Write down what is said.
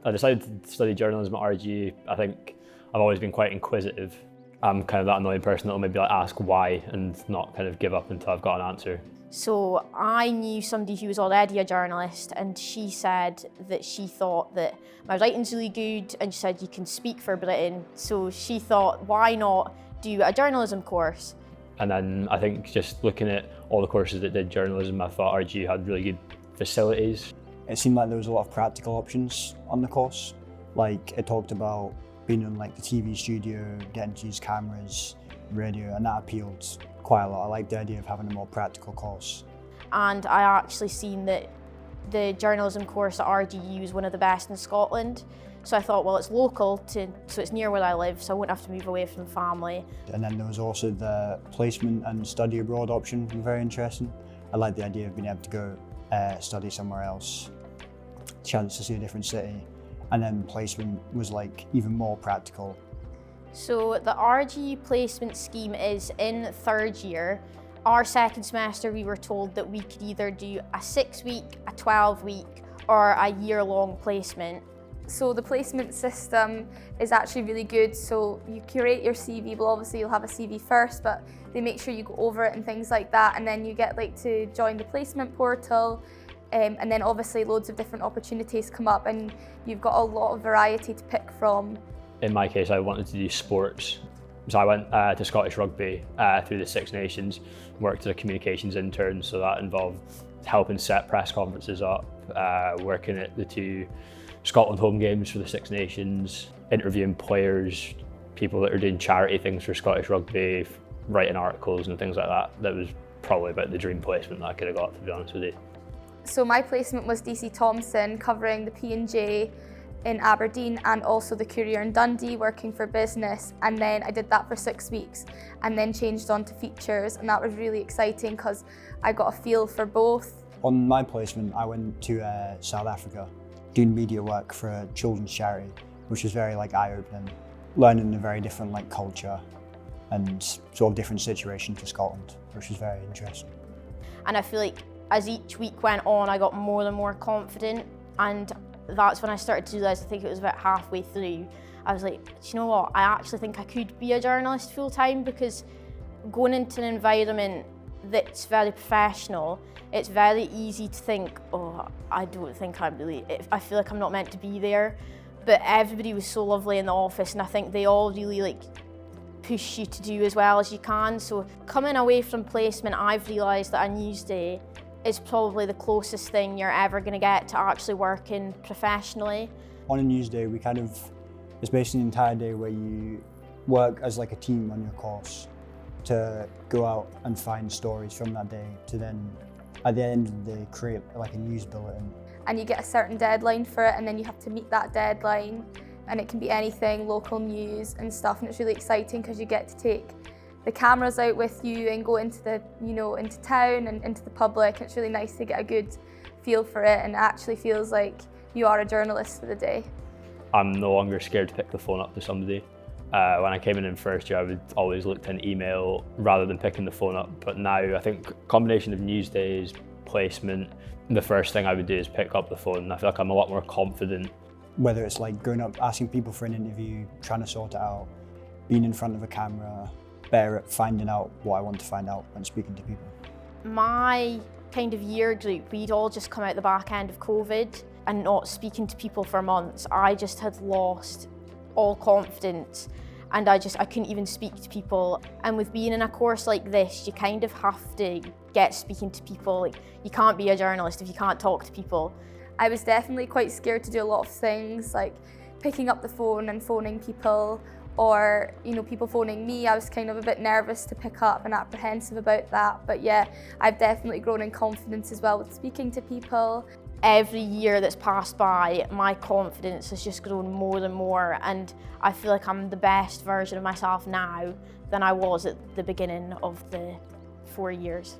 I decided to study journalism at RGU. I think I've always been quite inquisitive. I'm kind of that annoying person that will maybe like ask why and not kind of give up until I've got an answer. So I knew somebody who was already a journalist, and she said that she thought that my writing's really good, and she said you can speak for Britain. So she thought, why not do a journalism course? And then I think just looking at all the courses that did journalism, I thought RGU had really good facilities. It seemed like there was a lot of practical options on the course. Like it talked about being in like the TV studio, getting to use cameras, radio, and that appealed quite a lot. I liked the idea of having a more practical course. And I actually seen that the journalism course at RGU is one of the best in Scotland. So I thought, well, it's local, so it's near where I live, so I wouldn't have to move away from family. And then there was also the placement and study abroad option, very interesting. I liked the idea of being able to go study somewhere else, chance to see a different city. And then placement was like even more practical. So the RGU placement scheme is in third year. Our second semester we were told that we could either do a 6-week, a 12-week or a year-long placement. So the placement system is actually really good. So you curate your CV, well obviously you'll have a CV first, but they make sure you go over it and things like that, and then you get like to join the placement portal. And then obviously loads of different opportunities come up and you've got a lot of variety to pick from. In my case, I wanted to do sports. So I went to Scottish Rugby through the Six Nations, worked as a communications intern, so that involved helping set press conferences up, working at the 2 Scotland home games for the Six Nations, interviewing players, people that are doing charity things for Scottish Rugby, writing articles and things like that. That was probably about the dream placement that I could have got, to be honest with you. So my placement was DC Thomson, covering the P&J in Aberdeen and also the Courier in Dundee, working for business. And then I did that for 6 weeks and then changed on to features, and that was really exciting because I got a feel for both. On my placement, I went to South Africa, doing media work for a children's charity, which was very like eye-opening, learning a very different like culture and sort of different situation to Scotland, which was very interesting. And I feel like as each week went on, I got more and more confident, and that's when I started to realise, I think it was about halfway through, I was like, do you know what, I actually think I could be a journalist full time, because going into an environment that's very professional, it's very easy to think, oh, I don't think I feel like I'm not meant to be there. But everybody was so lovely in the office, and I think they all really like push you to do as well as you can. So coming away from placement, I've realised that a Newsday is probably the closest thing you're ever going to get to actually working professionally. On a Newsday, it's basically an entire day where you work as like a team on your course to go out and find stories from that day to then, at the end of the day, create like a news bulletin. And you get a certain deadline for it, and then you have to meet that deadline, and it can be anything, local news and stuff, and it's really exciting because you get to take the cameras out with you and go into into town and into the public. It's really nice to get a good feel for it, and it actually feels like you are a journalist for the day. I'm no longer scared to pick the phone up to somebody. When I came in first year, I would always look to an email rather than picking the phone up. But now I think combination of Newsdays, placement, the first thing I would do is pick up the phone. I feel like I'm a lot more confident. Whether it's like going up, asking people for an interview, trying to sort it out, being in front of a camera, better at finding out what I want to find out when speaking to people. My kind of year group, we'd all just come out the back end of COVID and not speaking to people for months. I just had lost all confidence, and I couldn't even speak to people. And with being in a course like this, you kind of have to get speaking to people. Like, you can't be a journalist if you can't talk to people. I was definitely quite scared to do a lot of things, like picking up the phone and phoning people, or people phoning me. I was kind of a bit nervous to pick up and apprehensive about that. But yeah, I've definitely grown in confidence as well with speaking to people. Every year that's passed by, my confidence has just grown more and more, and I feel like I'm the best version of myself now than I was at the beginning of the 4 years.